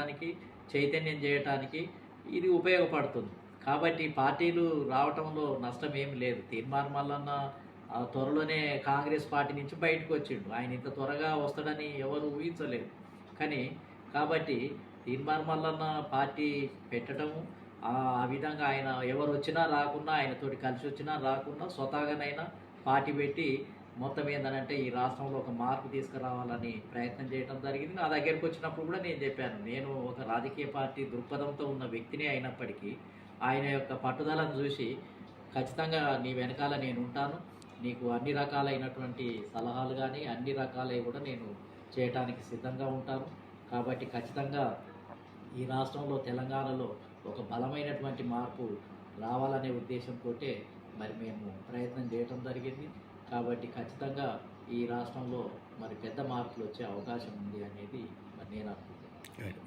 చేయటానికి, చైతన్యం చేయటానికి ఇది ఉపయోగపడుతుంది. కాబట్టి పార్టీలు రావటంలో నష్టం ఏమి లేదు. తీన్మార్ మల్లన్న త్వరలోనే కాంగ్రెస్ పార్టీ నుంచి బయటకొచ్చిండు. ఆయన ఇంత త్వరగా వస్తాడని ఎవరు ఊహించలేదు. కానీ కాబట్టి తీన్మార్ మల్లన్న పార్టీ పెట్టడము, ఆ విధంగా ఆయన ఎవరొచ్చినా రాకున్నా, ఆయనతోటి కలిసి వచ్చినా రాకున్నా స్వతహాగానైనా పార్టీ పెట్టి మొత్తం ఏందనంటే ఈ రాష్ట్రంలో ఒక మార్పు తీసుకురావాలని ప్రయత్నం చేయడం జరిగింది. నా దగ్గరికి వచ్చినప్పుడు కూడా నేను చెప్పాను, నేను ఒక రాజకీయ పార్టీ దృక్పథంతో ఉన్న వ్యక్తినే అయినప్పటికీ ఆయన యొక్క పట్టుదలను చూసి ఖచ్చితంగా నీ వెనకాల నేను ఉంటాను, నీకు అన్ని రకాలైనటువంటి సలహాలు కానీ అన్ని రకాలవి కూడా నేను చేయటానికి సిద్ధంగా ఉంటాను. కాబట్టి ఖచ్చితంగా ఈ రాష్ట్రంలో తెలంగాణలో ఒక బలమైనటువంటి మార్పు రావాలనే ఉద్దేశంతోటే మరి మేము ప్రయత్నం చేయటం జరిగింది. కాబట్టి ఖచ్చితంగా ఈ రాష్ట్రంలో మరి పెద్ద మార్పులు వచ్చే అవకాశం ఉంది అనేది మరి నేను అనుకుంటున్నాను.